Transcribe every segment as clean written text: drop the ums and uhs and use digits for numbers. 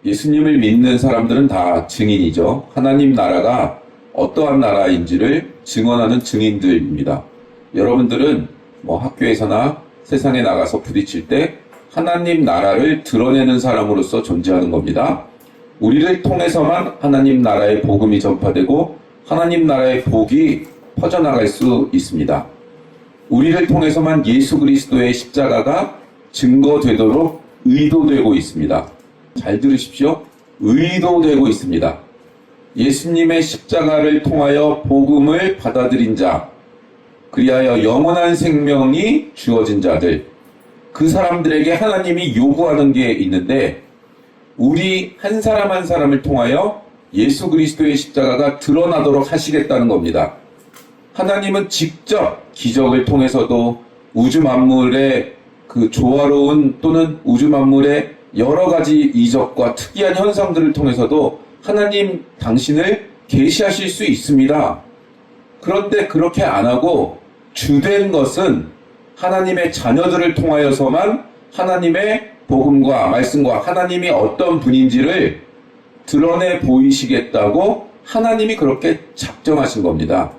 예수님을 믿는 사람들은 다 증인이죠. 하나님 나라가 어떠한 나라인지를 증언하는 증인들입니다. 여러분들은 학교에서나 세상에 나가서 부딪힐 때 하나님 나라를 드러내는 사람으로서 존재하는 겁니다. 우리를 통해서만 하나님 나라의 복음이 전파되고 하나님 나라의 복이 퍼져나갈 수 있습니다. 우리를 통해서만 예수 그리스도의 십자가가 증거되도록 의도되고 있습니다. 잘 들으십시오. 의도되고 있습니다. 예수님의 십자가를 통하여 복음을 받아들인 자, 그리하여 영원한 생명이 주어진 자들, 그 사람들에게 하나님이 요구하는 게 있는데 우리 한 사람 한 사람을 통하여 예수 그리스도의 십자가가 드러나도록 하시겠다는 겁니다. 하나님은 직접 기적을 통해서도 우주 만물의 그 조화로운 또는 우주 만물의 여러 가지 이적과 특이한 현상들을 통해서도 하나님 당신을 계시하실 수 있습니다. 그런데 그렇게 안 하고 주된 것은 하나님의 자녀들을 통하여서만 하나님의 복음과 말씀과 하나님이 어떤 분인지를 드러내 보이시겠다고 하나님이 그렇게 작정하신 겁니다.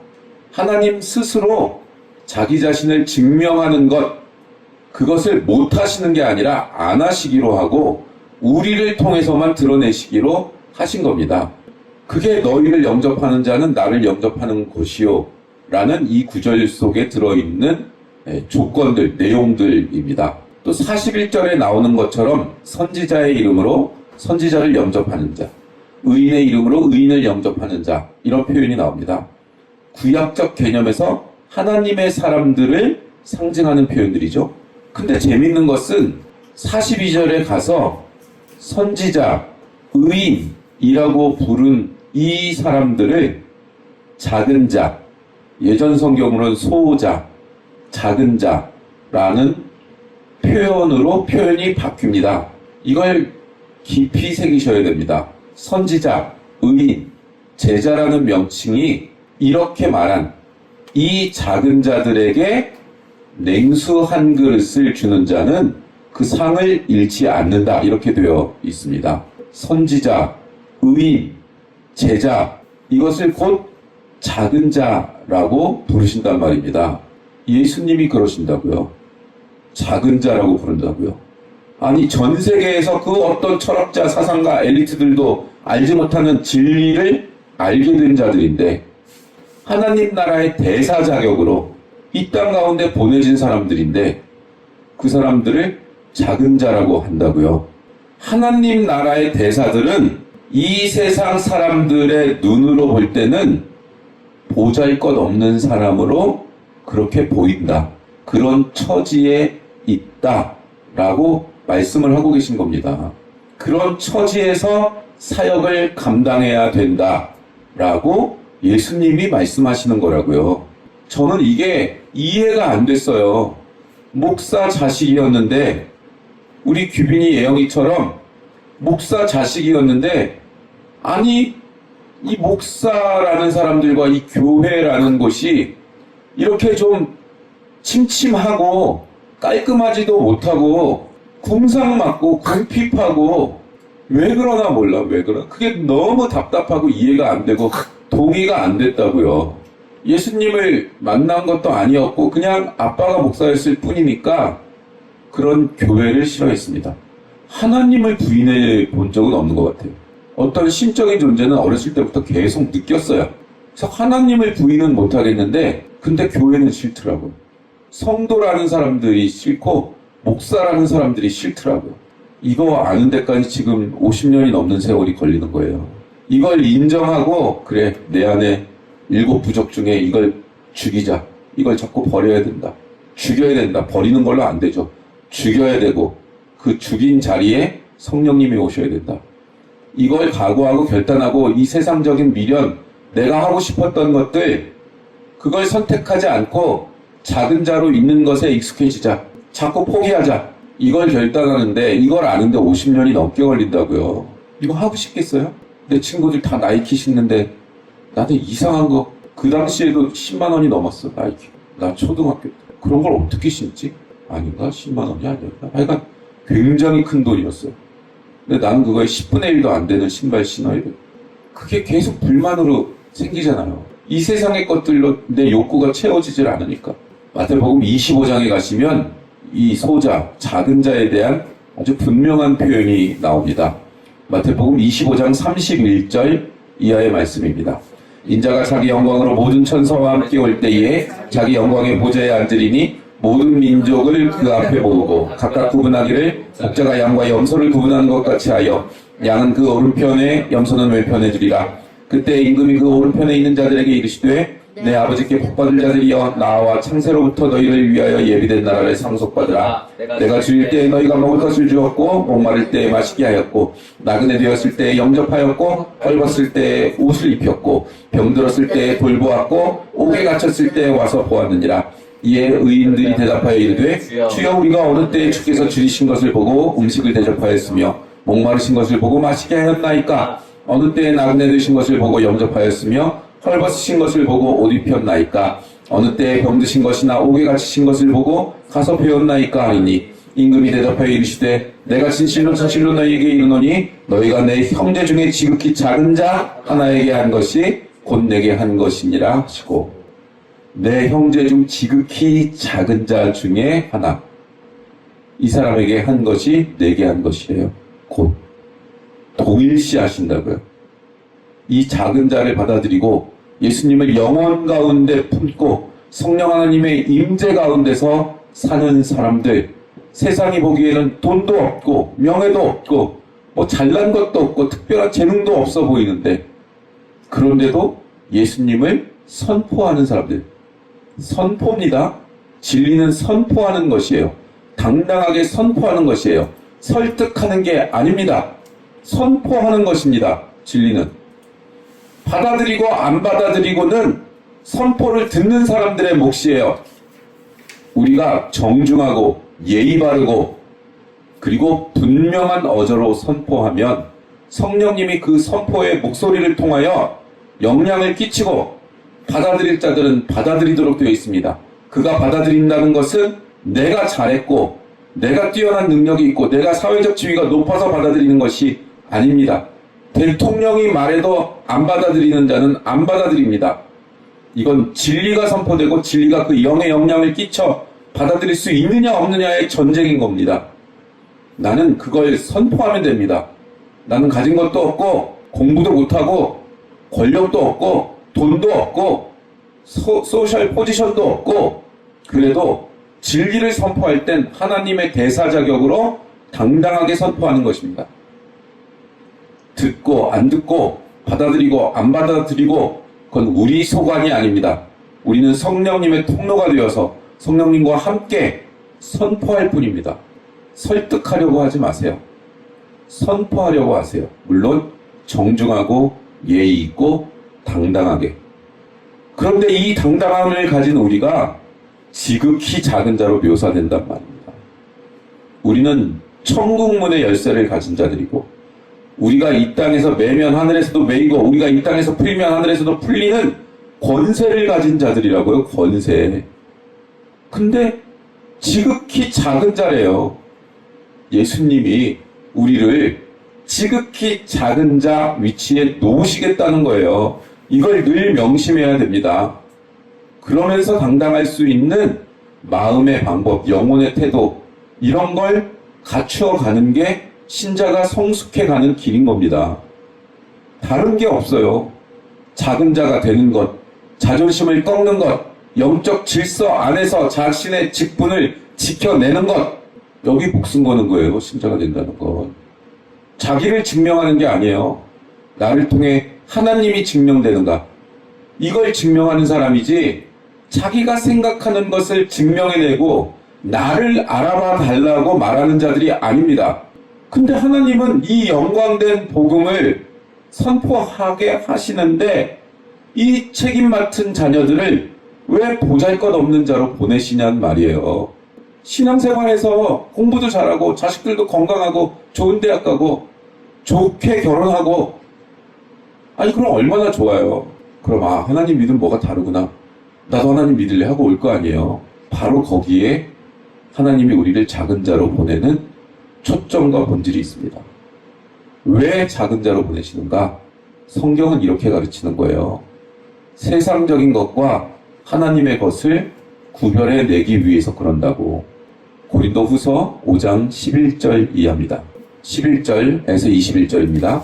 하나님 스스로 자기 자신을 증명하는 것, 그것을 못 하시는 게 아니라 안 하시기로 하고 우리를 통해서만 드러내시기로 하신 겁니다. 그게 너희를 영접하는 자는 나를 영접하는 것이요 라는 이 구절 속에 들어있는 조건들, 내용들입니다. 또 41절에 나오는 것처럼 선지자의 이름으로 선지자를 영접하는 자, 의인의 이름으로 의인을 영접하는 자, 이런 표현이 나옵니다. 구약적 개념에서 하나님의 사람들을 상징하는 표현들이죠. 근데 재밌는 것은 42절에 가서 선지자, 의인이라고 부른 이 사람들을 작은 자, 예전 성경으로는 소자, 작은 자라는 표현으로 표현이 바뀝니다. 이걸 깊이 새기셔야 됩니다. 선지자, 의인, 제자라는 명칭이 이렇게 말한 이 작은 자들에게 냉수 한 그릇을 주는 자는 그 상을 잃지 않는다, 이렇게 되어 있습니다. 선지자, 의인, 제자, 이것을 곧 작은 자라고 부르신단 말입니다. 예수님이 그러신다고요. 작은 자라고 부른다고요. 아니, 전 세계에서 그 어떤 철학자, 사상가, 엘리트들도 알지 못하는 진리를 알게 된 자들인데 하나님 나라의 대사 자격으로 이 땅 가운데 보내진 사람들인데 그 사람들을 작은 자라고 한다고요. 하나님 나라의 대사들은 이 세상 사람들의 눈으로 볼 때는 보잘것없는 사람으로 그렇게 보인다. 그런 처지에 있다라고 말씀을 하고 계신 겁니다. 그런 처지에서 사역을 감당해야 된다라고 예수님이 말씀하시는 거라고요. 저는 이게 이해가 안 됐어요. 목사 자식이었는데 우리 규빈이 예영이처럼 목사 자식이었는데 아니 이 목사라는 사람들과 이 교회라는 곳이 이렇게 좀 침침하고 깔끔하지도 못하고 궁상맞고 궁핍하고 왜 그러나 몰라. 왜 그러나 그게 너무 답답하고 이해가 안 되고 동의가 안 됐다고요. 예수님을 만난 것도 아니었고 그냥 아빠가 목사였을 뿐이니까 그런 교회를 싫어했습니다. 하나님을 부인해 본 적은 없는 것 같아요. 어떤 신적인 존재는 어렸을 때부터 계속 느꼈어요. 그래서 하나님을 부인은 못하겠는데 근데 교회는 싫더라고요. 성도라는 사람들이 싫고 목사라는 사람들이 싫더라고요. 이거 아는 데까지 지금 50년이 넘는 세월이 걸리는 거예요. 이걸 인정하고 그래 내 안에 7 부적 중에 이걸 죽이자. 이걸 자꾸 버려야 된다. 죽여야 된다. 버리는 걸로 안 되죠. 죽여야 되고 그 죽인 자리에 성령님이 오셔야 된다. 이걸 각오하고 결단하고 이 세상적인 미련, 내가 하고 싶었던 것들 그걸 선택하지 않고 작은 자로 있는 것에 익숙해지자. 자꾸 포기하자. 이걸 결단하는데 이걸 아는데 50년이 넘게 걸린다고요. 이거 하고 싶겠어요? 내 친구들 다 나이키 신는데 나는 이상한 거 그 당시에도 10만 원이 넘었어. 나이키. 나 초등학교 때. 그런 걸 어떻게 신지? 아닌가? 10만 원이 아니었나? 하여간 굉장히 큰 돈이었어요. 근데 나는 그거에 10분의 1도 안 되는 신발 신어야 돼. 그게 계속 불만으로 생기잖아요. 이 세상의 것들로 내 욕구가 채워지질 않으니까. 마태복음 25장에 가시면 이 소자, 작은 자에 대한 아주 분명한 표현이 나옵니다. 마태복음 25장 31절 이하의 말씀입니다. 인자가 자기 영광으로 모든 천사와 함께 올 때에 자기 영광의 보좌에 앉으리니 모든 민족을 그 앞에 모으고 각각 구분하기를 목자가 양과 염소를 구분하는 것 같이 하여 양은 그 오른편에 염소는 왼편에 두리라. 그때 임금이 그 오른편에 있는 자들에게 이르시되 내 아버지께 복받을 자들이여 나와 창세로부터 너희를 위하여 예비된 나라를 상속받으라. 내가 주일 때 너희가 먹을 것을 주었고 목마를 때 마시게 하였고 나그네 되었을 때 영접하였고 헐벗을 때 옷을 입혔고 병들었을 때 돌보았고 옥에 갇혔을 때 와서 보았느니라. 이에 의인들이 대답하여 이르되 주여 우리가 어느 때에 주께서 줄이신 것을 보고 음식을 대접하였으며 목마르신 것을 보고 마시게 하였나이까. 어느 때에 나그네 되신 것을 보고 영접하였으며 헐벗으신 것을 보고 옷 입혔나이까. 어느 때에 병드신 것이나 옥에 갇히신 것을 보고 가서 배웠나이까 하리니 임금이 대답하여 이르시되 내가 진실로 진실로 너희에게 이르노니 너희가 내 형제 중에 지극히 작은 자 하나에게 한 것이 곧 내게 한 것이니라 하시고, 내 형제 중 지극히 작은 자 중에 하나, 이 사람에게 한 것이 내게 한 것이래요. 곧 동일시 하신다고요. 이 작은 자를 받아들이고 예수님을 영혼 가운데 품고 성령 하나님의 임재 가운데서 사는 사람들, 세상이 보기에는 돈도 없고 명예도 없고 뭐 잘난 것도 없고 특별한 재능도 없어 보이는데, 그런데도 예수님을 선포하는 사람들, 선포입니다. 진리는 선포하는 것이에요. 당당하게 선포하는 것이에요. 설득하는 게 아닙니다. 선포하는 것입니다. 진리는. 받아들이고 안 받아들이고는 선포를 듣는 사람들의 몫이에요. 우리가 정중하고 예의 바르고 그리고 분명한 어조로 선포하면 성령님이 그 선포의 목소리를 통하여 영향을 끼치고 받아들일 자들은 받아들이도록 되어 있습니다. 그가 받아들인다는 것은 내가 잘했고 내가 뛰어난 능력이 있고 내가 사회적 지위가 높아서 받아들이는 것이 아닙니다. 대통령이 말해도 안 받아들이는 자는 안 받아들입니다. 이건 진리가 선포되고 진리가 그 영의 영향을 끼쳐 받아들일 수 있느냐 없느냐의 전쟁인 겁니다. 나는 그걸 선포하면 됩니다. 나는 가진 것도 없고 공부도 못하고 권력도 없고 돈도 없고 소셜 포지션도 없고, 그래도 진리를 선포할 땐 하나님의 대사 자격으로 당당하게 선포하는 것입니다. 듣고 안 듣고 받아들이고 안 받아들이고 그건 우리 소관이 아닙니다. 우리는 성령님의 통로가 되어서 성령님과 함께 선포할 뿐입니다. 설득하려고 하지 마세요. 선포하려고 하세요. 물론 정중하고 예의 있고 당당하게. 그런데 이 당당함을 가진 우리가 지극히 작은 자로 묘사된단 말입니다. 우리는 천국문의 열쇠를 가진 자들이고, 우리가 이 땅에서 매면 하늘에서도 매이고 우리가 이 땅에서 풀면 하늘에서도 풀리는 권세를 가진 자들이라고요. 권세. 근데 지극히 작은 자래요. 예수님이 우리를 지극히 작은 자 위치에 놓으시겠다는 거예요. 이걸 늘 명심해야 됩니다. 그러면서 당당할 수 있는 마음의 방법, 영혼의 태도, 이런 걸 갖추어 가는 게 신자가 성숙해 가는 길인 겁니다. 다른 게 없어요. 작은 자가 되는 것, 자존심을 꺾는 것, 영적 질서 안에서 자신의 직분을 지켜내는 것, 여기 목숨 거는 거예요. 신자가 된다는 건. 자기를 증명하는 게 아니에요. 나를 통해 하나님이 증명되는가, 이걸 증명하는 사람이지, 자기가 생각하는 것을 증명해내고 나를 알아봐 달라고 말하는 자들이 아닙니다. 근데 하나님은 이 영광된 복음을 선포하게 하시는데 이 책임 맡은 자녀들을 왜 보잘것없는 자로 보내시냔 말이에요. 신앙생활에서 공부도 잘하고 자식들도 건강하고 좋은 대학 가고 좋게 결혼하고, 아니 그럼 얼마나 좋아요. 그럼 하나님 믿으면 뭐가 다르구나, 나도 하나님 믿을래 하고 올 거 아니에요. 바로 거기에 하나님이 우리를 작은 자로 보내는 초점과 본질이 있습니다. 왜 작은 자로 보내시는가? 성경은 이렇게 가르치는 거예요. 세상적인 것과 하나님의 것을 구별해 내기 위해서 그런다고. 고린도후서 5장 11절 이하입니다. 11절에서 21절입니다.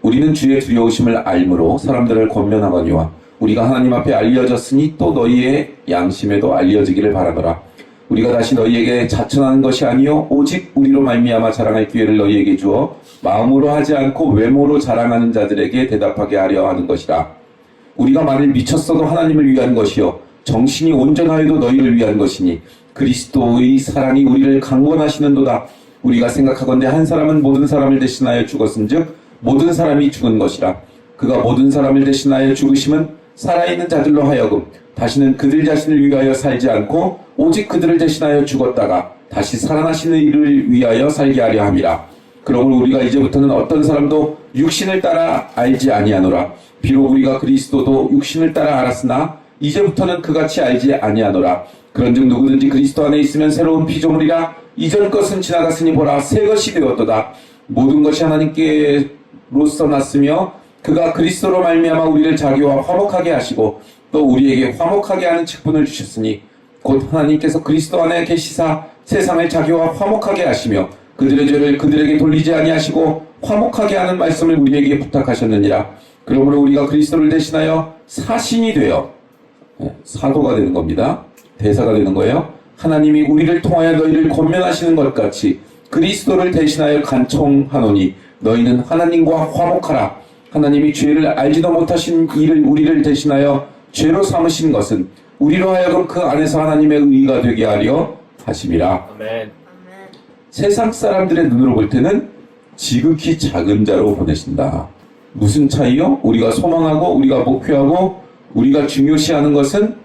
우리는 주의 두려우심을 알므로 사람들을 권면하거니와 우리가 하나님 앞에 알려졌으니 또 너희의 양심에도 알려지기를 바라노라. 우리가 다시 너희에게 자천하는 것이 아니요 오직 우리로 말미암아 자랑할 기회를 너희에게 주어 마음으로 하지 않고 외모로 자랑하는 자들에게 대답하게 하려 하는 것이라. 우리가 만일 미쳤어도 하나님을 위한 것이요 정신이 온전하여도 너희를 위한 것이니 그리스도의 사랑이 우리를 강권하시는도다. 우리가 생각하건대 한 사람은 모든 사람을 대신하여 죽었은즉 모든 사람이 죽은 것이라. 그가 모든 사람을 대신하여 죽으심은 살아있는 자들로 하여금 다시는 그들 자신을 위하여 살지 않고 오직 그들을 대신하여 죽었다가 다시 살아나시는 이를 위하여 살게 하려 함이라. 그러므로 우리가 이제부터는 어떤 사람도 육신을 따라 알지 아니하노라. 비록 우리가 그리스도도 육신을 따라 알았으나 이제부터는 그같이 알지 아니하노라. 그런즉 누구든지 그리스도 안에 있으면 새로운 피조물이라. 이전 것은 지나갔으니 보라 새 것이 되었도다. 모든 것이 하나님께로서 났으며 그가 그리스도로 말미암아 우리를 자기와 화목하게 하시고 또 우리에게 화목하게 하는 직분을 주셨으니 곧 하나님께서 그리스도 안에 계시사 세상을 자기와 화목하게 하시며 그들의 죄를 그들에게 돌리지 아니하시고 화목하게 하는 말씀을 우리에게 부탁하셨느니라. 그러므로 우리가 그리스도를 대신하여 사신이 되어 사도가 되는 겁니다. 대사가 되는 거예요. 하나님이 우리를 통하여 너희를 권면하시는 것 같이 그리스도를 대신하여 간청하노니 너희는 하나님과 화목하라. 하나님이 죄를 알지도 못하신 이를 우리를 대신하여 죄로 삼으신 것은 우리로 하여금 그 안에서 하나님의 의가 되게 하려 하심이라. 아멘. 세상 사람들의 눈으로 볼 때는 지극히 작은 자로 보내신다. 무슨 차이요? 우리가 소망하고 우리가 목표하고 우리가 중요시하는 것은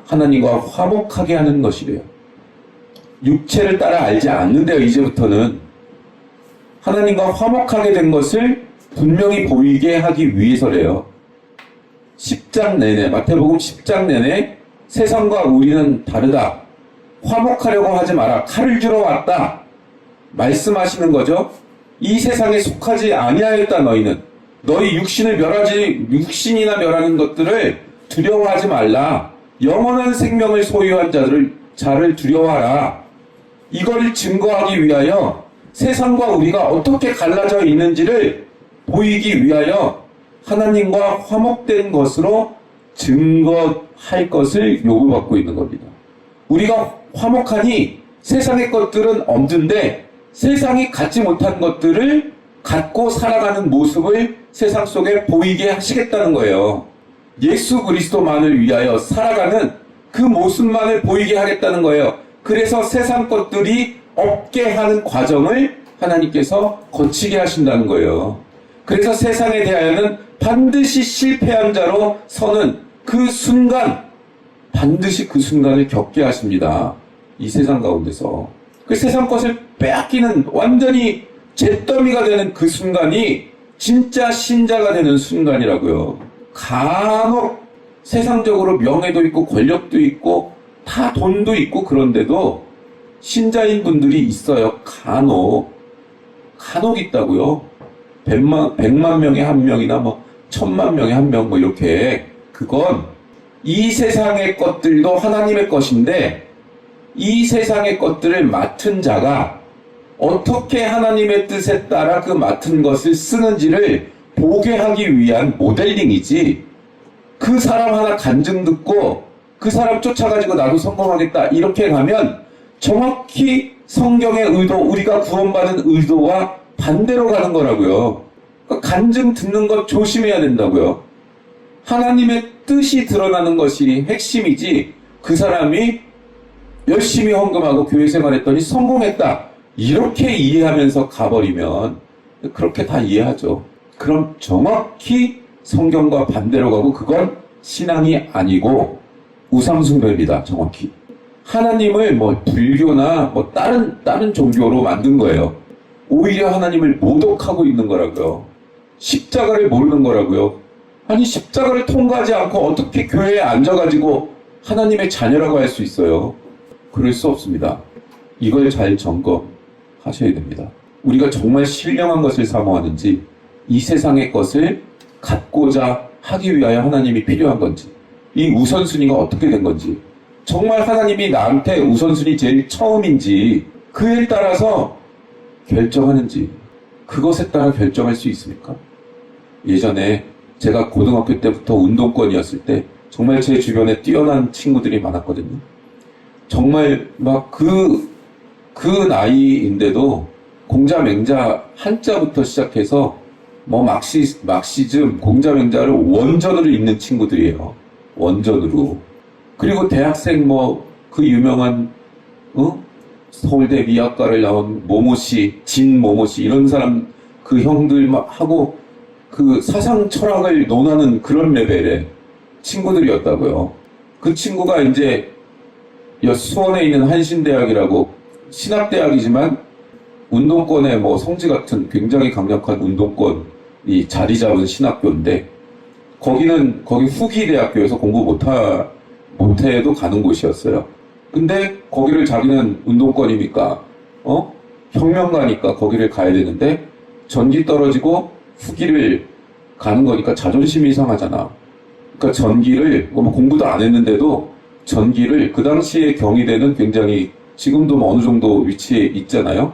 하나님과 화목하게 하는 것이래요. 육체를 따라 알지 않는데요. 이제부터는 하나님과 화목하게 된 것을 분명히 보이게 하기 위해서래요. 10장 내내, 마태복음 10장 내내 세상과 우리는 다르다. 화목하려고 하지 마라. 칼을 주러 왔다. 말씀하시는 거죠. 이 세상에 속하지 아니하였다. 너희는 너희 육신이나 멸하는 것들을 두려워하지 말라. 영원한 생명을 소유한 자를 두려워하라. 이걸 증거하기 위하여 세상과 우리가 어떻게 갈라져 있는지를 보이기 위하여 하나님과 화목된 것으로 증거할 것을 요구받고 있는 겁니다. 우리가 화목하니 세상의 것들은 없는데 세상이 갖지 못한 것들을 갖고 살아가는 모습을 세상 속에 보이게 하시겠다는 거예요. 예수 그리스도만을 위하여 살아가는 그 모습만을 보이게 하겠다는 거예요. 그래서 세상 것들이 없게 하는 과정을 하나님께서 거치게 하신다는 거예요. 그래서 세상에 대하여는 반드시 실패한 자로 서는 그 순간, 반드시 그 순간을 겪게 하십니다. 이 세상 가운데서. 그 세상 것을 빼앗기는 완전히 잿더미가 되는 그 순간이 진짜 신자가 되는 순간이라고요. 간혹 세상적으로 명예도 있고 권력도 있고 다 돈도 있고 그런데도 신자인 분들이 있어요. 간혹 있다고요. 100만 명에 한 명이나 1000만 명에 한 명 이렇게. 그건 이 세상의 것들도 하나님의 것인데 이 세상의 것들을 맡은 자가 어떻게 하나님의 뜻에 따라 그 맡은 것을 쓰는지를 보게 하기 위한 모델링이지, 그 사람 하나 간증 듣고 그 사람 쫓아가지고 나도 성공하겠다 이렇게 가면 정확히 성경의 의도, 우리가 구원받은 의도와 반대로 가는 거라고요. 그러니까 간증 듣는 것 조심해야 된다고요. 하나님의 뜻이 드러나는 것이 핵심이지, 그 사람이 열심히 헌금하고 교회 생활했더니 성공했다 이렇게 이해하면서 가버리면 그렇게 다 이해하죠. 그럼 정확히 성경과 반대로 가고 그건 신앙이 아니고 우상숭배입니다. 정확히 하나님을 불교나 다른 종교로 만든 거예요. 오히려 하나님을 모독하고 있는 거라고요. 십자가를 모르는 거라고요. 아니, 십자가를 통과하지 않고 어떻게 교회에 앉아가지고 하나님의 자녀라고 할 수 있어요? 그럴 수 없습니다. 이걸 잘 점검하셔야 됩니다. 우리가 정말 신령한 것을 사모하는지, 이 세상의 것을 갖고자 하기 위하여 하나님이 필요한 건지, 이 우선순위가 어떻게 된 건지, 정말 하나님이 나한테 우선순위 제일 처음인지, 그에 따라서 결정하는지, 그것에 따라 결정할 수 있습니까? 예전에 제가 고등학교 때부터 운동권이었을 때 정말 제 주변에 뛰어난 친구들이 많았거든요. 정말 막 그 나이인데도 공자 맹자 한자부터 시작해서 뭐 막시즘, 공자 맹자를 원전으로 읽는 친구들이에요. 원전으로. 그리고 대학생 뭐 그 유명한 서울대 미학과를 나온 모모씨, 진모모씨 이런 사람 그 형들 막 하고 그 사상 철학을 논하는 그런 레벨의 친구들이었다고요. 그 친구가 이제 수원에 있는 한신대학이라고 신학대학이지만 운동권의 뭐 성지 같은 굉장히 강력한 운동권이 자리 잡은 신학교인데 거기 후기 대학교에서 공부 못해도 가는 곳이었어요. 근데 거기를 자기는 운동권이니까 혁명가니까 거기를 가야 되는데 전기 떨어지고 후기를 가는 거니까 자존심이 상하잖아. 그러니까 전기를 뭐 공부도 안 했는데도 전기를 그 당시에 경희대는 굉장히 지금도 뭐 어느 정도 위치에 있잖아요.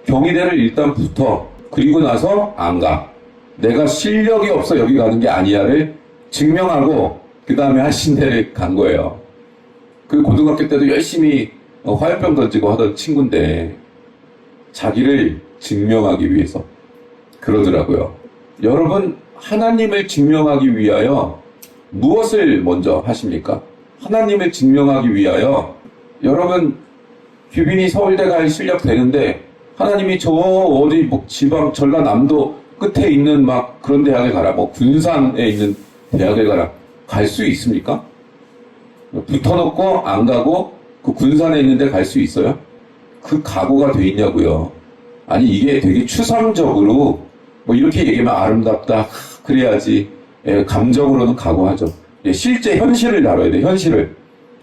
경희대를 일단 붙어. 그리고 나서 안 가. 내가 실력이 없어 여기 가는 게 아니야를 증명하고 그 다음에 한신대를 간 거예요. 그 고등학교 때도 열심히 화염병 던지고 하던 친구인데 자기를 증명하기 위해서 그러더라고요. 여러분, 하나님을 증명하기 위하여 무엇을 먼저 하십니까? 하나님을 증명하기 위하여 여러분 규빈이 서울대 갈 실력 되는데 하나님이 저 어디 뭐 지방 전라남도 끝에 있는 막 그런 대학에 가라, 뭐 군산에 있는 대학에 가라, 갈 수 있습니까? 붙어놓고 안 가고 그 군산에 있는데 갈 수 있어요? 그 각오가 돼 있냐고요. 아니 이게 되게 추상적으로 뭐 이렇게 얘기하면 아름답다 그래야지 감정으로는 각오하죠. 실제 현실을 다뤄야 돼.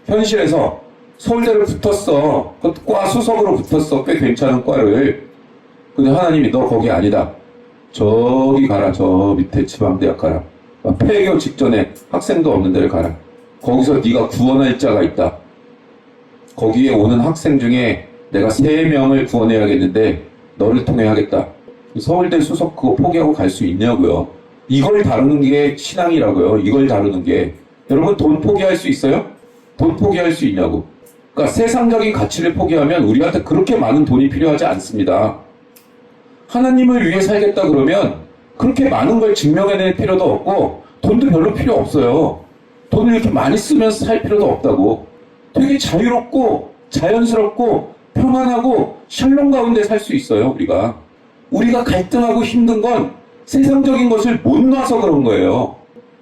현실에서 서울대를 붙었어. 과 수석으로 붙었어. 꽤 괜찮은 과를. 근데 하나님이 너 거기 아니다. 저기 가라. 저 밑에 지방대학 가라. 폐교 직전에 학생도 없는 데를 가라. 거기서 네가 구원할 자가 있다. 거기에 오는 학생 중에 내가 3명을 구원해야겠는데 너를 통해 하겠다. 서울대 수석 그거 포기하고 갈 수 있냐고요. 이걸 다루는 게 신앙이라고요. 이걸 다루는 게. 여러분 돈 포기할 수 있어요? 돈 포기할 수 있냐고. 그러니까 세상적인 가치를 포기하면 우리한테 그렇게 많은 돈이 필요하지 않습니다. 하나님을 위해 살겠다 그러면 그렇게 많은 걸 증명해낼 필요도 없고 돈도 별로 필요 없어요. 돈을 이렇게 많이 쓰면서 살 필요도 없다고. 되게 자유롭고 자연스럽고 평안하고 샬롬 가운데 살 수 있어요. 우리가 갈등하고 힘든 건 세상적인 것을 못 놔서 그런 거예요.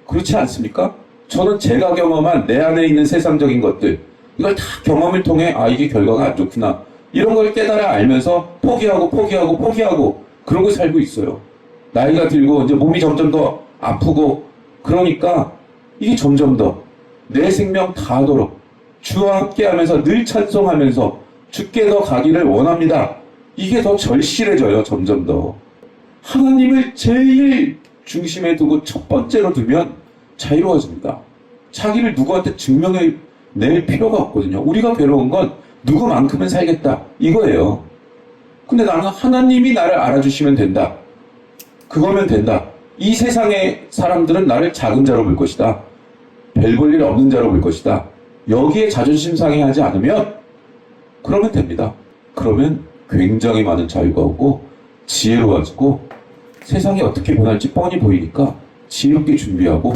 그렇지 않습니까? 저는 제가 경험한 내 안에 있는 세상적인 것들, 이걸 다 경험을 통해 이게 결과가 안 좋구나, 이런 걸 깨달아 알면서 포기하고 그러고 살고 있어요. 나이가 들고 이제 몸이 점점 더 아프고 그러니까 이게 점점 더 내 생명 다하도록 주와 함께하면서 늘 찬송하면서 주께 더 가기를 원합니다. 이게 더 절실해져요. 점점 더. 하나님을 제일 중심에 두고 첫 번째로 두면 자유로워집니다. 자기를 누구한테 증명해낼 필요가 없거든요. 우리가 괴로운 건 누구만큼은 살겠다 이거예요. 근데 나는 하나님이 나를 알아주시면 된다. 그거면 된다. 이 세상의 사람들은 나를 작은 자로 볼 것이다. 별 볼 일 없는 자로 볼 것이다. 여기에 자존심 상해하지 않으면 그러면 됩니다. 그러면 굉장히 많은 자유가 오고 지혜로워지고 세상이 어떻게 변할지 뻔히 보이니까 지혜롭게 준비하고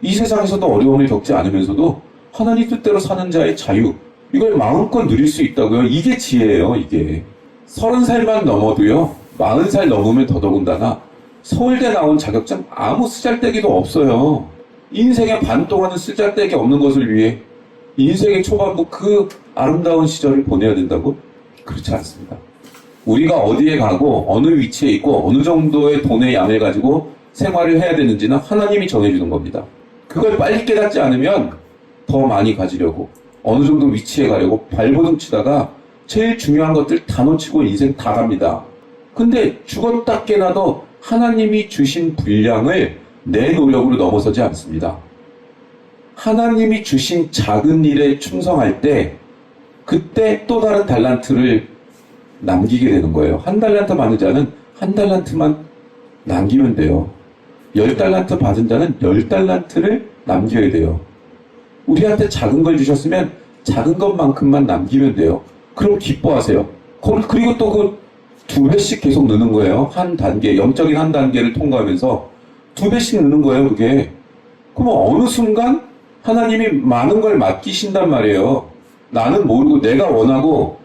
이 세상에서도 어려움을 겪지 않으면서도 하나님 뜻대로 사는 자의 자유, 이걸 마음껏 누릴 수 있다고요. 이게 지혜예요. 이게 30살만 넘어도요, 40살 넘으면 더더군다나 서울대 나온 자격증 아무 쓰잘데기도 없어요. 인생의 반 동안은 쓰잘데기 없는 것을 위해 인생의 초반부 그 아름다운 시절을 보내야 된다고? 그렇지 않습니다. 우리가 어디에 가고 어느 위치에 있고 어느 정도의 돈의 양을 가지고 생활을 해야 되는지는 하나님이 정해주는 겁니다. 그걸 빨리 깨닫지 않으면 더 많이 가지려고 어느 정도 위치에 가려고 발버둥 치다가 제일 중요한 것들 다 놓치고 인생 다 갑니다. 근데 죽었다 깨나도 하나님이 주신 분량을 내 노력으로 넘어서지 않습니다. 하나님이 주신 작은 일에 충성할 때 그때 또 다른 달란트를 남기게 되는 거예요. 한 달란트 받은 자는 한 달란트만 남기면 돼요. 10달란트 받은 자는 10달란트를 남겨야 돼요. 우리한테 작은 걸 주셨으면 작은 것만큼만 남기면 돼요. 그럼 기뻐하세요. 그리고 또 그 2배씩 계속 느는 거예요. 한 단계, 영적인 한 단계를 통과하면서 2배씩 느는 거예요, 그게. 그럼 어느 순간 하나님이 많은 걸 맡기신단 말이에요. 나는 모르고 내가 원하고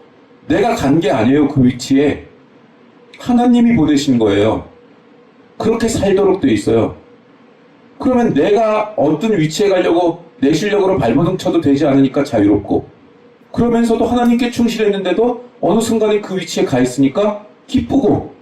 내가 간 게 아니에요, 그 위치에. 하나님이 보내신 거예요. 그렇게 살도록 돼 있어요. 그러면 내가 어떤 위치에 가려고 내 실력으로 발버둥 쳐도 되지 않으니까 자유롭고, 그러면서도 하나님께 충실했는데도 어느 순간에 그 위치에 가 있으니까 기쁘고,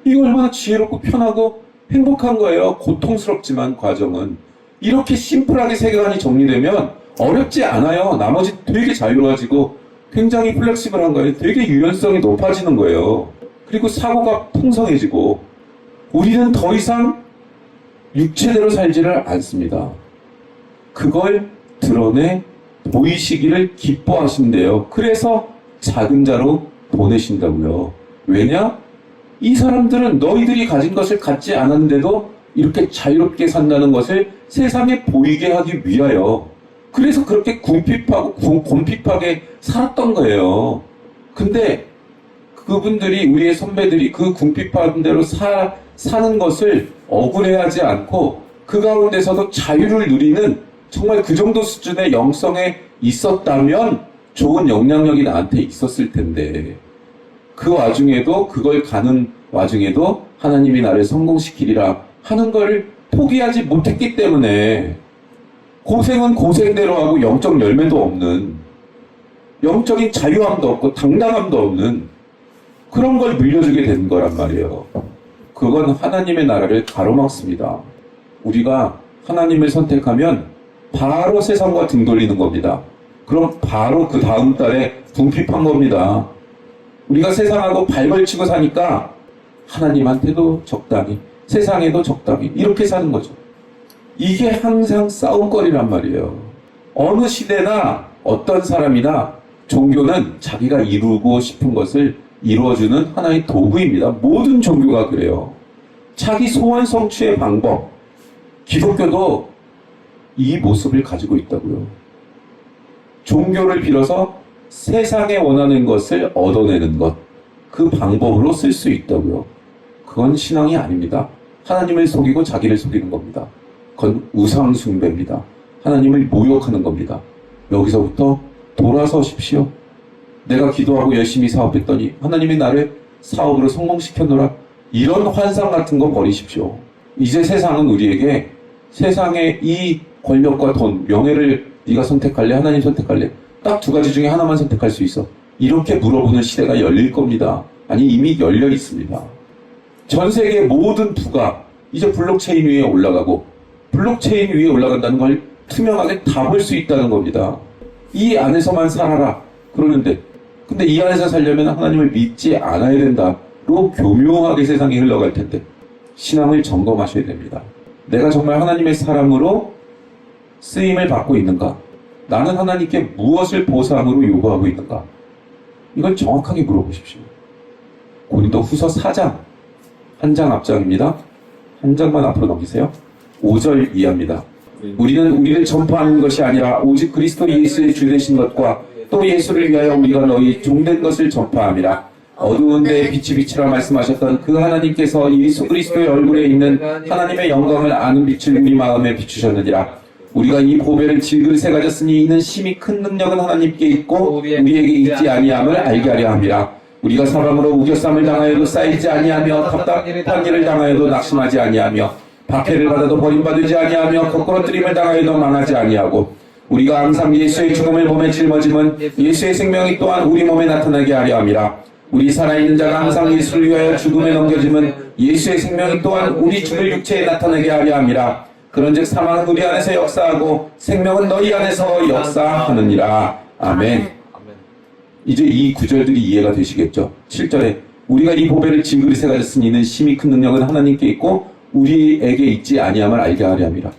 이거 얼마나 지혜롭고 편하고 행복한 거예요. 고통스럽지만 과정은. 이렇게 심플하게 세계관이 정리되면 어렵지 않아요. 나머지 되게 자유로워지고 굉장히 플렉시블한 거예요. 되게 유연성이 높아지는 거예요. 그리고 사고가 풍성해지고, 우리는 더 이상 육체대로 살지를 않습니다. 그걸 드러내 보이시기를 기뻐하신대요. 그래서 작은 자로 보내신다고요. 왜냐? 이 사람들은 너희들이 가진 것을 갖지 않았는데도 이렇게 자유롭게 산다는 것을 세상에 보이게 하기 위하여, 그래서 그렇게 곰핍하게 살았던 거예요. 근데 그분들이, 우리의 선배들이 그 궁핍한 대로 사는 것을 억울해하지 않고 그 가운데서도 자유를 누리는 정말 그 정도 수준의 영성에 있었다면 좋은 영향력이 나한테 있었을 텐데, 그 와중에도, 그걸 가는 와중에도 하나님이 나를 성공시키리라 하는 걸 포기하지 못했기 때문에 고생은 고생대로 하고 영적 열매도 없는, 영적인 자유함도 없고 당당함도 없는 그런 걸 물려주게 된 거란 말이에요. 그건 하나님의 나라를 가로막습니다. 우리가 하나님을 선택하면 바로 세상과 등 돌리는 겁니다. 그럼 바로 그 다음 달에 궁핍한 겁니다. 우리가 세상하고 발벌치고 사니까 하나님한테도 적당히, 세상에도 적당히 이렇게 사는 거죠. 이게 항상 싸움거리란 말이에요. 어느 시대나 어떤 사람이나 종교는 자기가 이루고 싶은 것을 이루어주는 하나의 도구입니다. 모든 종교가 그래요. 자기 소원 성취의 방법. 기독교도 이 모습을 가지고 있다고요. 종교를 빌어서 세상에 원하는 것을 얻어내는 것, 그 방법으로 쓸 수 있다고요. 그건 신앙이 아닙니다. 하나님을 속이고 자기를 속이는 겁니다. 그건 우상 숭배입니다. 하나님을 모욕하는 겁니다. 여기서부터 돌아서십시오. 내가 기도하고 열심히 사업했더니 하나님이 나를 사업으로 성공시켰노라. 이런 환상 같은 거 버리십시오. 이제 세상은 우리에게 세상의 이 권력과 돈, 명예를 네가 선택할래? 하나님 선택할래? 딱 2가지 중에 하나만 선택할 수 있어. 이렇게 물어보는 시대가 열릴 겁니다. 아니, 이미 열려 있습니다. 전 세계 모든 부가 이제 블록체인 위에 올라가고, 블록체인 위에 올라간다는 걸 투명하게 다 볼 수 있다는 겁니다. 이 안에서만 살아라 그러는데, 근데 이 안에서 살려면 하나님을 믿지 않아야 된다로 교묘하게 세상이 흘러갈 텐데, 신앙을 점검하셔야 됩니다. 내가 정말 하나님의 사람으로 쓰임을 받고 있는가? 나는 하나님께 무엇을 보상으로 요구하고 있는가? 이걸 정확하게 물어보십시오. 고린도 후서 4장, 한 장 앞장입니다. 한 장만 앞으로 넘기세요. 5절 이하입니다. 우리는 우리를 전파하는 것이 아니라 오직 그리스도 예수의 주 되신 것과 또 예수를 위하여 우리가 너희 종된 것을 전파함이라. 어두운 데에 빛이 빛이라 말씀하셨던 그 하나님께서 예수 그리스도의 얼굴에 있는 하나님의 영광을 아는 빛을 우리 마음에 비추셨느니라. 우리가 이 보배를 질그릇에 가졌으니 이는 심히 큰 능력은 하나님께 있고 우리에게 있지 아니함을 알게 하려 함이라. 우리가 사람으로 우겨쌈을 당하여도 쌓이지 아니하며 답답한 일을 당하여도 낙심하지 아니하며 박해를 받아도 버림받지 아니하며 거꾸러뜨림을 당하여도 망하지 아니하고, 우리가 항상 예수의 죽음을 몸에 짊어짐은 예수의 생명이 또한 우리 몸에 나타나게 하려 함이라. 우리 살아있는 자가 항상 예수를 위하여 죽음에 넘겨짐은 예수의 생명이 또한 우리 죽을 육체에 나타나게 하려 함이라. 그런즉 사망은 우리 안에서 역사하고 생명은 너희 안에서 역사하느니라. 아멘. 이제 이 구절들이 이해가 되시겠죠? 7절에 우리가 이 보배를 질그릇에 가졌으니 이는 심히 큰 능력은 하나님께 있고 우리에게 있지 아니함을 알게 하려 함이라.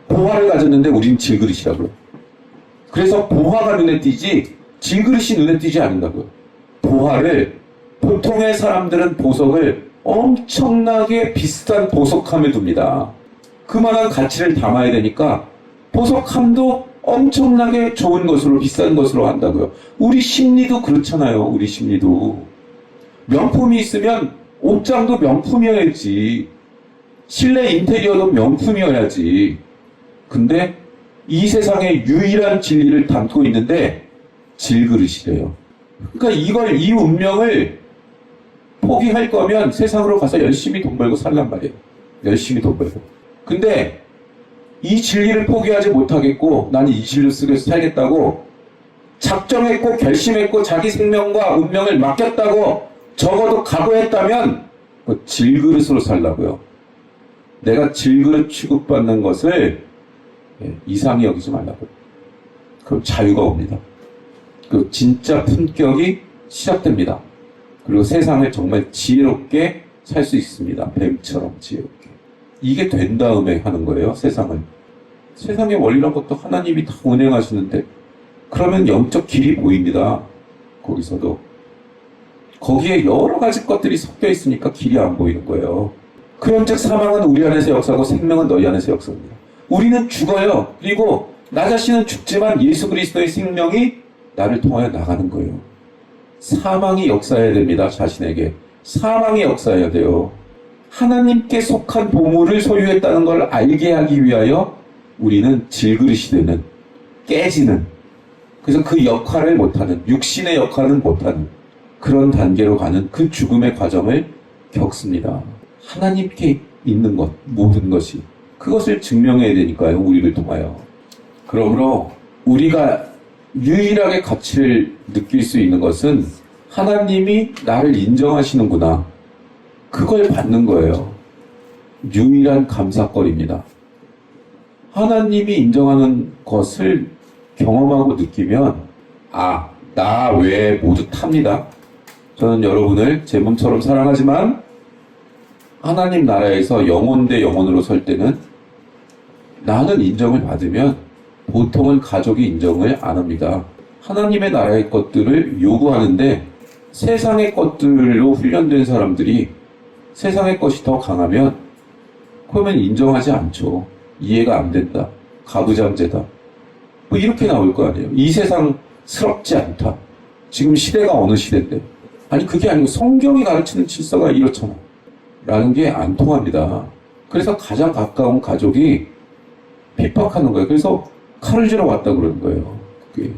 보화를 가졌는데 우리는 질그릇이라고요. 그래서 보화가 눈에 띄지 질그릇이 눈에 띄지 않는다고요. 보화를 보통의 사람들은 보석을 엄청나게 비싼 보석함에 둡니다. 그만한 가치를 담아야 되니까 보석함도 엄청나게 좋은 것으로 비싼 것으로 한다고요. 우리 심리도 그렇잖아요. 우리 심리도 명품이 있으면 옷장도 명품이어야지, 실내 인테리어도 명품이어야지. 근데 이 세상에 유일한 진리를 담고 있는데 질그릇이래요. 그러니까 이 운명을 포기할 거면 세상으로 가서 열심히 돈 벌고 살란 말이에요. 열심히 돈 벌고. 근데 이 진리를 포기하지 못하겠고 나는 이 진리를 쓰면서 살겠다고 작정했고 결심했고 자기 생명과 운명을 맡겼다고 적어도 각오했다면 그 질그릇으로 살라고요. 내가 질그릇 취급받는 것을 이상히 여기지 말라고요. 그럼 자유가 옵니다. 그 진짜 품격이 시작됩니다. 그리고 세상을 정말 지혜롭게 살 수 있습니다. 뱀처럼 지혜롭게. 이게 된 다음에 하는 거예요, 세상을. 세상의 원리란 것도 하나님이 다 운행하시는데, 그러면 영적 길이 보입니다. 거기서도. 거기에 여러 가지 것들이 섞여 있으니까 길이 안 보이는 거예요. 그런즉 사망은 우리 안에서 역사하고 생명은 너희 안에서 역사합니다. 우리는 죽어요. 그리고 나 자신은 죽지만 예수 그리스도의 생명이 나를 통하여 나가는 거예요. 사망이 역사해야 됩니다. 자신에게. 사망이 역사해야 돼요. 하나님께 속한 보물을 소유했다는 걸 알게 하기 위하여 우리는 질그릇이 되는, 깨지는, 그래서 그 역할을 못하는, 육신의 역할은 못하는 그런 단계로 가는 그 죽음의 과정을 겪습니다. 하나님께 있는 것, 모든 것이. 그것을 증명해야 되니까요. 우리를 통하여. 그러므로 우리가 유일하게 가치를 느낄 수 있는 것은 하나님이 나를 인정하시는구나. 그걸 받는 거예요. 유일한 감사거리입니다. 하나님이 인정하는 것을 경험하고 느끼면 나 외에 모두 탑니다. 저는 여러분을 제 몸처럼 사랑하지만 하나님 나라에서 영혼 대 영혼으로 설 때는 나는 인정을 받으면 보통은 가족이 인정을 안 합니다. 하나님의 나라의 것들을 요구하는데 세상의 것들로 훈련된 사람들이 세상의 것이 더 강하면 그러면 인정하지 않죠. 이해가 안 된다. 가부장제다. 뭐 이렇게 나올 거 아니에요. 이 세상 스럽지 않다. 지금 시대가 어느 시대인데. 아니 그게 아니고 성경이 가르치는 질서가 이렇잖아. 라는 게 안 통합니다. 그래서 가장 가까운 가족이 핍박하는 거예요. 그래서 칼을 쥐러 왔다 그러는 거예요. 그게.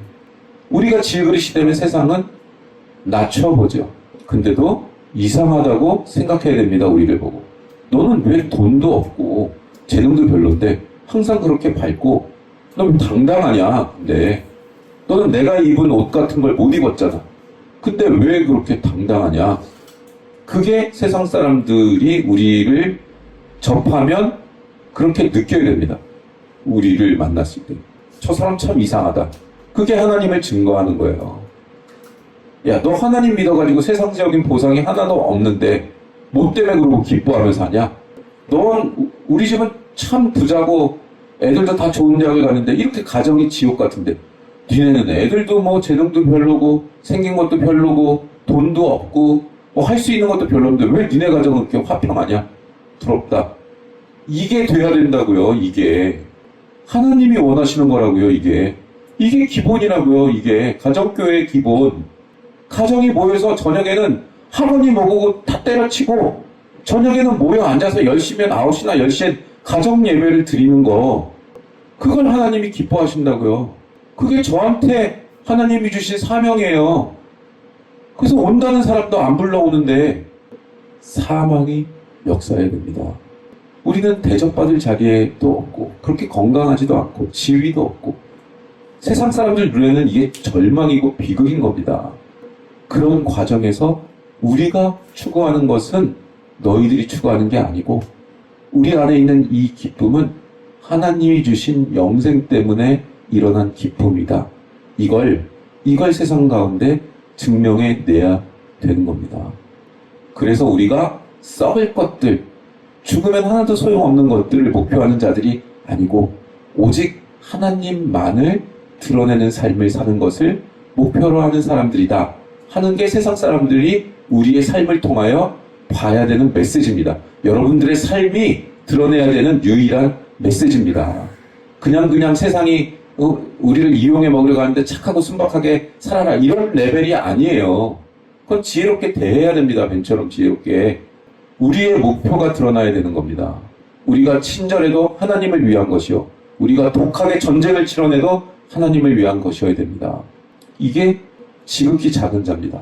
우리가 질그릇이 되면 세상은 낮춰보죠. 근데도 이상하다고 생각해야 됩니다. 우리를 보고. 너는 왜 돈도 없고 재능도 별론데 항상 그렇게 밝고 너 왜 당당하냐. 근데 너는 내가 입은 옷 같은 걸 못 입었잖아. 근데 왜 그렇게 당당하냐. 그게 세상 사람들이 우리를 접하면 그렇게 느껴야 됩니다. 우리를 만났을 때. 저 사람 참 이상하다. 그게 하나님을 증거하는 거예요. 야, 너 하나님 믿어가지고 세상적인 보상이 하나도 없는데 뭐 때문에 그러고 기뻐하며 사냐? 넌 우리 집은 참 부자고 애들도 다 좋은 대학을 가는데 이렇게 가정이 지옥 같은데 니네는 애들도 뭐 재능도 별로고 생긴 것도 별로고 돈도 없고 뭐 할 수 있는 것도 별로인데 왜 니네 가정은 그렇게 화평하냐? 부럽다. 이게 돼야 된다고요. 이게 하나님이 원하시는 거라고요. 이게 기본이라고요. 이게 가정교회의 기본. 가정이 모여서 저녁에는 할머니 먹고 다 때려치고 저녁에는 모여 앉아서 10시면 9시나 10시에 가정 예배를 드리는 거, 그걸 하나님이 기뻐하신다고요. 그게 저한테 하나님이 주신 사명이에요. 그래서 온다는 사람도 안 불러오는데 사망이 역사해야 됩니다. 우리는 대접받을 자리에도 없고 그렇게 건강하지도 않고 지위도 없고 세상 사람들 눈에는 이게 절망이고 비극인 겁니다. 그런 과정에서 우리가 추구하는 것은 너희들이 추구하는 게 아니고 우리 안에 있는 이 기쁨은 하나님이 주신 영생 때문에 일어난 기쁨이다. 이걸 세상 가운데 증명해 내야 되는 겁니다. 그래서 우리가 썩을 것들, 죽으면 하나도 소용없는 것들을 목표하는 자들이 아니고 오직 하나님만을 드러내는 삶을 사는 것을 목표로 하는 사람들이다 하는 게 세상 사람들이 우리의 삶을 통하여 봐야 되는 메시지입니다. 여러분들의 삶이 드러내야 되는 유일한 메시지입니다. 그냥 세상이 우리를 이용해 먹으려고 하는데 착하고 순박하게 살아라 이런 레벨이 아니에요. 그건 지혜롭게 대해야 됩니다. 벤처럼 지혜롭게. 우리의 목표가 드러나야 되는 겁니다. 우리가 친절해도 하나님을 위한 것이요. 우리가 독하게 전쟁을 치러내도 하나님을 위한 것이어야 됩니다. 이게 지극히 작은 자입니다.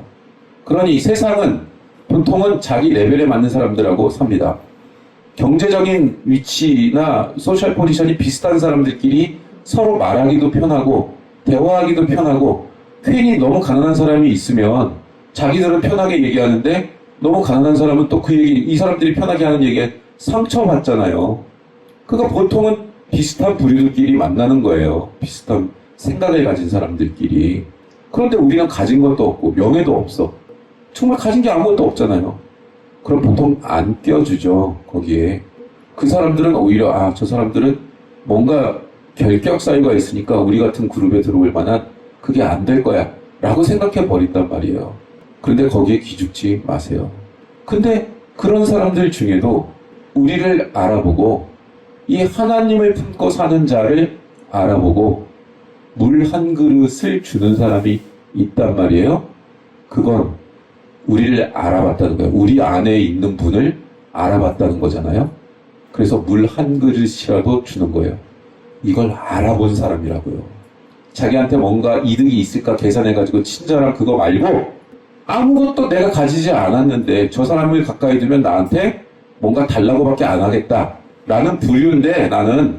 그러니 세상은 보통은 자기 레벨에 맞는 사람들하고 삽니다. 경제적인 위치나 소셜 포지션이 비슷한 사람들끼리 서로 말하기도 편하고 대화하기도 편하고 괜히 너무 가난한 사람이 있으면 자기들은 편하게 얘기하는데 너무 가난한 사람은 또 그 얘기, 이 사람들이 편하게 하는 얘기에 상처받잖아요. 그러니까 보통은 비슷한 부류들끼리 만나는 거예요. 비슷한 생각을 가진 사람들끼리. 그런데 우리는 가진 것도 없고 명예도 없어. 정말 가진 게 아무것도 없잖아요. 그럼 보통 안 껴주죠. 거기에. 그 사람들은 오히려 저 사람들은 뭔가 결격 사유가 있으니까 우리 같은 그룹에 들어올 만한 그게 안 될 거야 라고 생각해 버린단 말이에요. 그런데 거기에 기죽지 마세요. 근데 그런 사람들 중에도 우리를 알아보고 이 하나님을 품고 사는 자를 알아보고 물 한 그릇을 주는 사람이 있단 말이에요. 그건 우리를 알아봤다는 거예요. 우리 안에 있는 분을 알아봤다는 거잖아요. 그래서 물 한 그릇이라도 주는 거예요. 이걸 알아본 사람이라고요. 자기한테 뭔가 이득이 있을까 계산해가지고 친절한 그거 말고 아무것도 내가 가지지 않았는데 저 사람을 가까이 두면 나한테 뭔가 달라고밖에 안 하겠다 라는 부류인데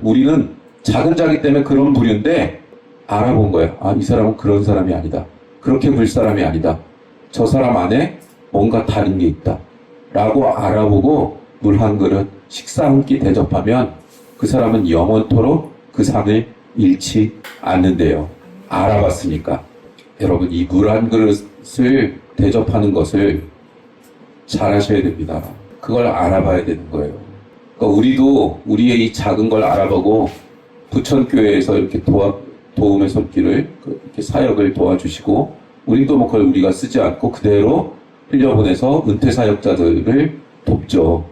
우리는 작은 자기 때문에 그런 부류인데 알아본 거예요. 이 사람은 그런 사람이 아니다. 그렇게 굴 사람이 아니다. 저 사람 안에 뭔가 다른 게 있다 라고 알아보고 물 한 그릇 식사 한 끼 대접하면 그 사람은 영원토록 그 상을 잃지 않는데요. 알아봤으니까. 여러분 이 물 한 그릇을 대접하는 것을 잘 하셔야 됩니다. 그걸 알아봐야 되는 거예요. 그러니까 우리도 우리의 이 작은 걸 알아보고 부천교회에서 이렇게 도움의 손길을 이렇게 사역을 도와주시고 우리도 뭐 그걸 우리가 쓰지 않고 그대로 흘려보내서 은퇴 사역자들을 돕죠.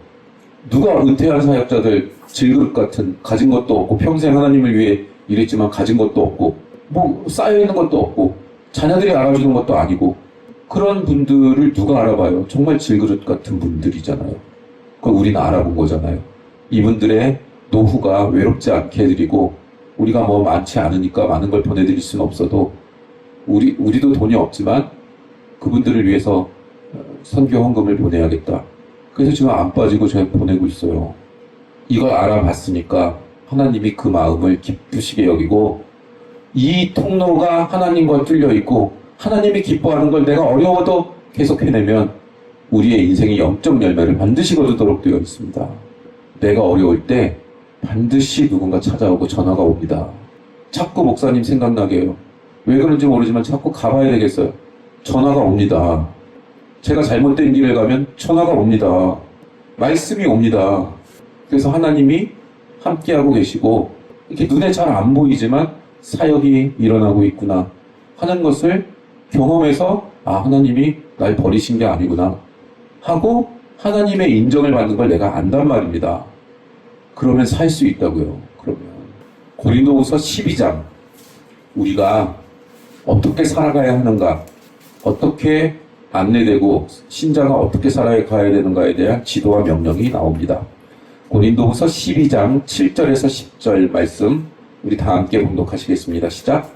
누가 은퇴한 사역자들 질그릇 같은 가진 것도 없고 평생 하나님을 위해 일했지만 가진 것도 없고 뭐 쌓여있는 것도 없고 자녀들이 알아주는 것도 아니고 그런 분들을 누가 알아봐요? 정말 질그릇 같은 분들이잖아요. 그걸 우리는 알아본 거잖아요. 이분들의 노후가 외롭지 않게 해드리고 우리가 뭐 많지 않으니까 많은 걸 보내드릴 수는 없어도 우리도 돈이 없지만 그분들을 위해서 선교 헌금을 보내야겠다. 그래서 지금 안 빠지고 제가 보내고 있어요. 이걸 알아봤으니까 하나님이 그 마음을 기쁘시게 여기고 이 통로가 하나님과 뚫려 있고 하나님이 기뻐하는 걸 내가 어려워도 계속 해내면 우리의 인생이 영적 열매를 반드시 거두도록 되어 있습니다. 내가 어려울 때 반드시 누군가 찾아오고 전화가 옵니다. 자꾸 목사님 생각나게 해요. 왜 그런지 모르지만 자꾸 가봐야 되겠어요. 전화가 옵니다. 제가 잘못된 길을 가면 전화가 옵니다. 말씀이 옵니다. 그래서 하나님이 함께하고 계시고 이렇게 눈에 잘 안 보이지만 사역이 일어나고 있구나 하는 것을 경험해서 하나님이 날 버리신 게 아니구나 하고 하나님의 인정을 받는 걸 내가 안단 말입니다. 그러면 살 수 있다고요. 그러면 고린도후서 12장 우리가 어떻게 살아가야 하는가, 어떻게 안내되고 신자가 어떻게 살아가야 되는가에 대한 지도와 명령이 나옵니다. 고린도후서 12장 7절에서 10절 말씀 우리 다 함께 봉독하시겠습니다. 시작.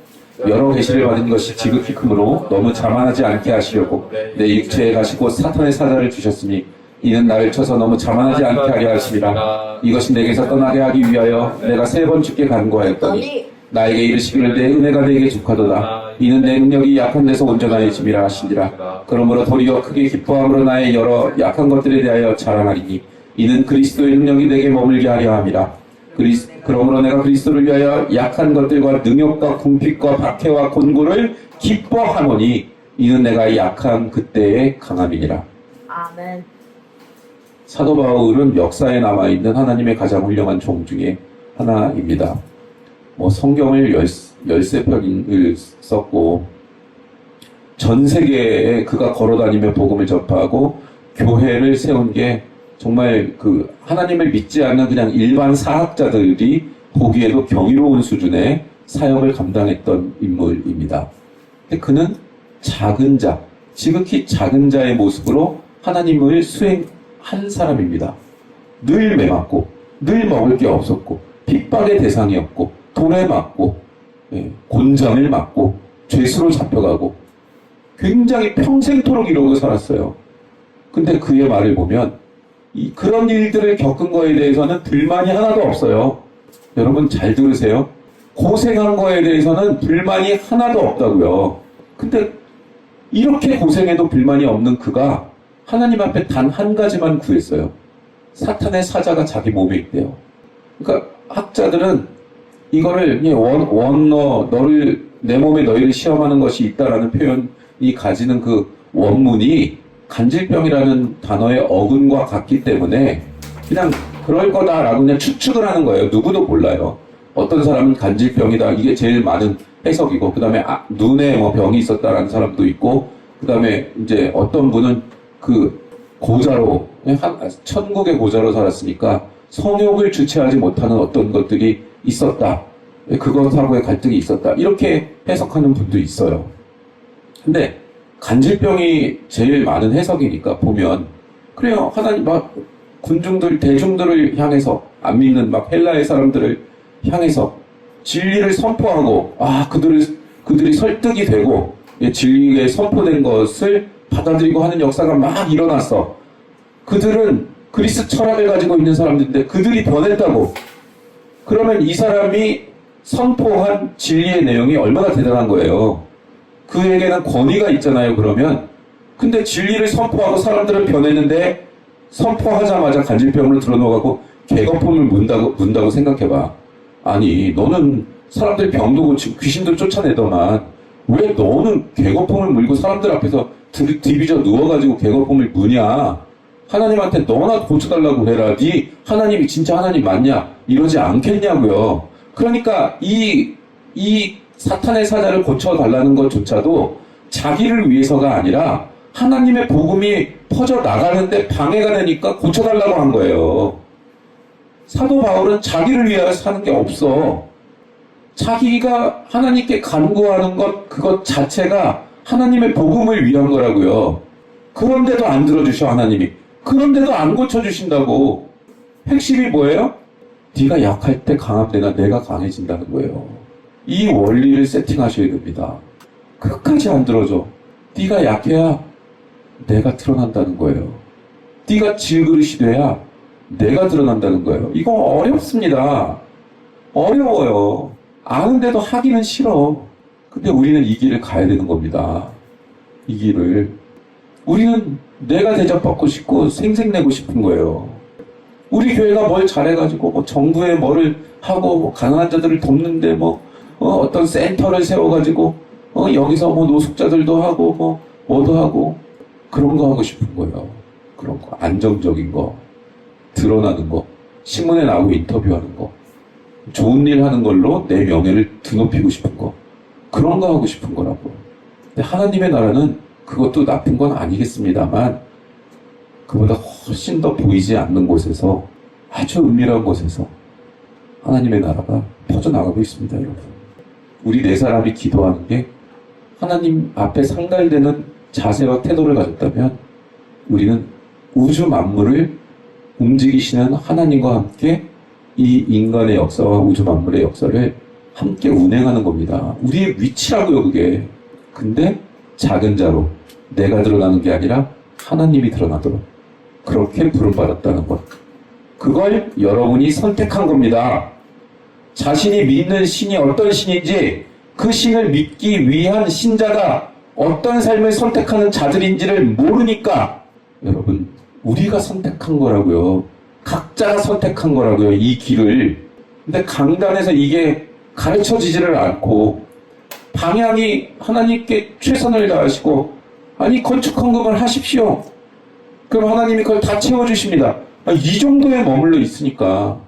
여러 계시를 받은 것이 지극히 크므로 너무 자만하지 않게 하시려고 내 육체에 가시고 사탄의 사자를 주셨으니 이는 나를 쳐서 너무 자만하지 않게 하려 하심이라. 이것이 내게서 떠나게 하기 위하여 내가 3번 주께 간구하였더니 나에게 이르시기를 내 은혜가 내게 족하도다. 이는 내 능력이 약한 데서 온전하여짐이라 하시니라. 그러므로 도리어 크게 기뻐함으로 나의 여러 약한 것들에 대하여 자랑하리니 이는 그리스도의 능력이 내게 머물게 하려 함이라. 그러므로 내가 그리스도를 위하여 약한 것들과 능욕과 궁핍과 박해와 곤고를 기뻐하노니 이는 내가 약한 그때의 강함이니라. 아멘. 사도 바울은 역사에 남아있는 하나님의 가장 훌륭한 종 중에 하나입니다. 성경을 13편을 썼고, 전 세계에 그가 걸어다니며 복음을 접하고 교회를 세운 게 정말 하나님을 믿지 않는 그냥 일반 사학자들이 보기에도 경이로운 수준의 사역을 감당했던 인물입니다. 근데 그는 작은 자, 지극히 작은 자의 모습으로 하나님을 수행한 사람입니다. 늘 매맞고, 늘 먹을 게 없었고, 핍박의 대상이었고, 돌에 맞고, 곤장을 맞고, 죄수로 잡혀가고, 굉장히 평생토록 이러고 살았어요. 근데 그의 말을 보면, 그런 일들을 겪은 거에 대해서는 불만이 하나도 없어요. 여러분 잘 들으세요. 고생한 거에 대해서는 불만이 하나도 없다고요. 근데 이렇게 고생해도 불만이 없는 그가 하나님 앞에 단 한 가지만 구했어요. 사탄의 사자가 자기 몸에 있대요. 그러니까 학자들은 이거를 내 몸에 너희를 시험하는 것이 있다라는 표현이 가지는 그 원문이 간질병이라는 단어의 어근과 같기 때문에 그냥 그럴 거다라고 그냥 추측을 하는 거예요. 누구도 몰라요. 어떤 사람은 간질병이다. 이게 제일 많은 해석이고, 그 다음에 눈에 병이 있었다라는 사람도 있고, 그 다음에 이제 어떤 분은 고자로, 천국의 고자로 살았으니까 성욕을 주체하지 못하는 어떤 것들이 있었다. 그것하고의 갈등이 있었다. 이렇게 해석하는 분도 있어요. 근데 간질병이 제일 많은 해석이니까 보면, 그래요. 하나님 대중들을 향해서, 안 믿는 헬라의 사람들을 향해서 진리를 선포하고, 그들이 설득이 되고, 진리에 선포된 것을 받아들이고 하는 역사가 막 일어났어. 그들은 그리스 철학을 가지고 있는 사람들인데 그들이 변했다고. 그러면 이 사람이 선포한 진리의 내용이 얼마나 대단한 거예요. 그에게는 권위가 있잖아요, 그러면. 근데 진리를 선포하고 사람들은 변했는데 선포하자마자 간질병으로 들어놓아가고 개거품을 문다고 생각해봐. 아니, 너는 사람들이 병도 고치고 귀신도 쫓아내더만 왜 너는 개거품을 물고 사람들 앞에서 뒤비져 누워가지고 개거품을 무냐? 하나님한테 너나 고쳐달라고 해라. 네 하나님이 진짜 하나님 맞냐? 이러지 않겠냐고요. 그러니까 이 사탄의 사자를 고쳐달라는 것조차도 자기를 위해서가 아니라 하나님의 복음이 퍼져 나가는데 방해가 되니까 고쳐달라고 한 거예요. 사도 바울은 자기를 위하여 사는 게 없어. 자기가 하나님께 간구하는 그것 자체가 하나님의 복음을 위한 거라고요. 그런데도 안 들어주셔, 하나님이. 그런데도 안 고쳐주신다고. 핵심이 뭐예요? 네가 약할 때 강함되나 내가 강해진다는 거예요. 이 원리를 세팅하셔야 됩니다. 끝까지 안 들어줘. 네가 약해야 내가 드러난다는 거예요. 네가 질그릇이 돼야 내가 드러난다는 거예요. 이거 어렵습니다. 어려워요. 아는데도 하기는 싫어. 근데 우리는 이 길을 가야 되는 겁니다. 이 길을. 우리는 내가 대접받고 싶고 생색내고 싶은 거예요. 우리 교회가 뭘 잘해가지고 정부에 뭐를 하고 가난한 자들을 돕는데 어떤 센터를 세워가지고 여기서 노숙자들도 하고 뭐도 하고 그런 거 하고 싶은 거예요. 그런 거 안정적인 거 드러나는 거 신문에 나오고 인터뷰하는 거 좋은 일 하는 걸로 내 명예를 드높이고 싶은 거 그런 거 하고 싶은 거라고. 근데 하나님의 나라는 그것도 나쁜 건 아니겠습니다만 그보다 훨씬 더 보이지 않는 곳에서 아주 은밀한 곳에서 하나님의 나라가 퍼져나가고 있습니다, 여러분. 우리 네 사람이 기도하는 게 하나님 앞에 상달되는 자세와 태도를 가졌다면 우리는 우주 만물을 움직이시는 하나님과 함께 이 인간의 역사와 우주 만물의 역사를 함께 운행하는 겁니다. 우리의 위치라고요, 그게. 근데 작은 자로 내가 드러나는 게 아니라 하나님이 드러나도록 그렇게 부름받았다는 것. 그걸 여러분이 선택한 겁니다. 자신이 믿는 신이 어떤 신인지 그 신을 믿기 위한 신자가 어떤 삶을 선택하는 자들인지를 모르니까 여러분 우리가 선택한 거라고요. 각자가 선택한 거라고요. 이 길을. 근데 강단에서 이게 가르쳐지지를 않고 방향이 하나님께 최선을 다하시고 아니 건축 헌금을 하십시오. 그럼 하나님이 그걸 다 채워주십니다. 이 정도에 머물러 있으니까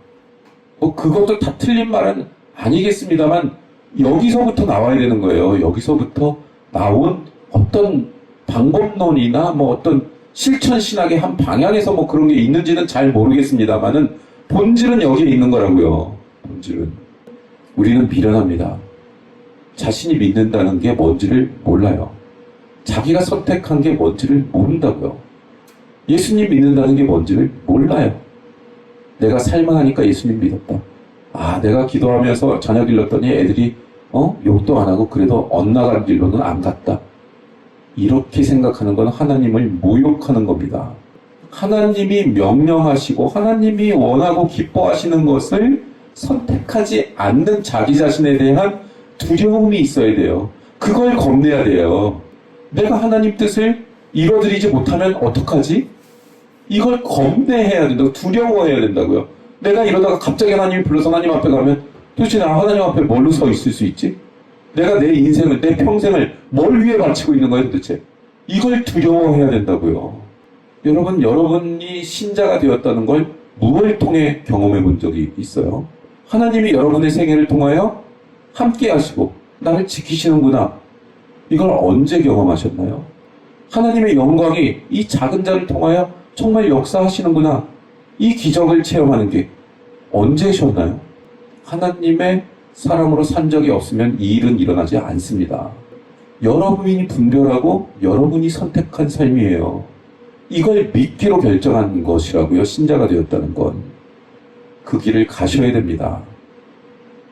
그것도 다 틀린 말은 아니겠습니다만 여기서부터 나와야 되는 거예요. 여기서부터 나온 어떤 방법론이나 뭐 어떤 실천 신학의 한 방향에서 뭐 그런 게 있는지는 잘 모르겠습니다만은 본질은 여기에 있는 거라고요. 본질은. 우리는 미련합니다. 자신이 믿는다는 게 뭔지를 몰라요. 자기가 선택한 게 뭔지를 모른다고요. 예수님 믿는다는 게 뭔지를 몰라요. 내가 살만하니까 예수님 믿었다. 내가 기도하면서 자녀 길렀더니 애들이 욕도 안 하고 그래도 엇나간 길로는 안 갔다. 이렇게 생각하는 건 하나님을 모욕하는 겁니다. 하나님이 명령하시고 하나님이 원하고 기뻐하시는 것을 선택하지 않는 자기 자신에 대한 두려움이 있어야 돼요. 그걸 겁내야 돼요. 내가 하나님 뜻을 이뤄드리지 못하면 어떡하지? 이걸 겁내해야 된다고, 두려워해야 된다고요. 내가 이러다가 갑자기 하나님이 불러서 하나님 앞에 가면 도대체 나 하나님 앞에 뭘로 서 있을 수 있지? 내가 내 인생을, 내 평생을 뭘 위해 바치고 있는 거예요 도대체? 이걸 두려워해야 된다고요. 여러분, 여러분이 신자가 되었다는 걸 무엇을 통해 경험해 본 적이 있어요? 하나님이 여러분의 생애를 통하여 함께 하시고 나를 지키시는구나. 이걸 언제 경험하셨나요? 하나님의 영광이 이 작은 자를 통하여 정말 역사하시는구나. 이 기적을 체험하는 게 언제셨나요? 하나님의 사람으로 산 적이 없으면 이 일은 일어나지 않습니다. 여러분이 분별하고 여러분이 선택한 삶이에요. 이걸 믿기로 결정한 것이라고요. 신자가 되었다는 건. 그 길을 가셔야 됩니다.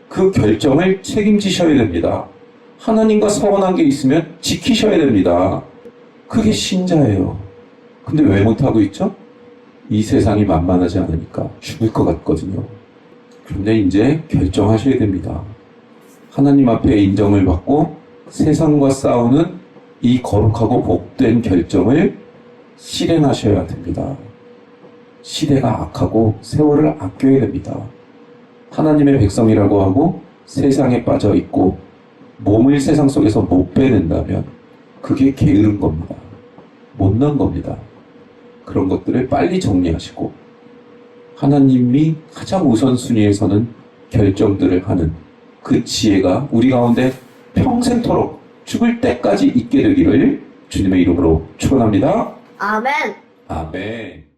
그 결정을 책임지셔야 됩니다. 하나님과 서운한 게 있으면 지키셔야 됩니다. 그게 신자예요. 근데 왜 못하고 있죠? 이 세상이 만만하지 않으니까 죽을 것 같거든요. 그런데 이제 결정하셔야 됩니다. 하나님 앞에 인정을 받고 세상과 싸우는 이 거룩하고 복된 결정을 실행하셔야 됩니다. 시대가 악하고 세월을 아껴야 됩니다. 하나님의 백성이라고 하고 세상에 빠져 있고 몸을 세상 속에서 못 빼낸다면 그게 게으른 겁니다. 못난 겁니다. 그런 것들을 빨리 정리하시고 하나님이 가장 우선순위에서는 결정들을 하는 그 지혜가 우리 가운데 평생토록 죽을 때까지 있게 되기를 주님의 이름으로 축원합니다. 아멘. 아멘.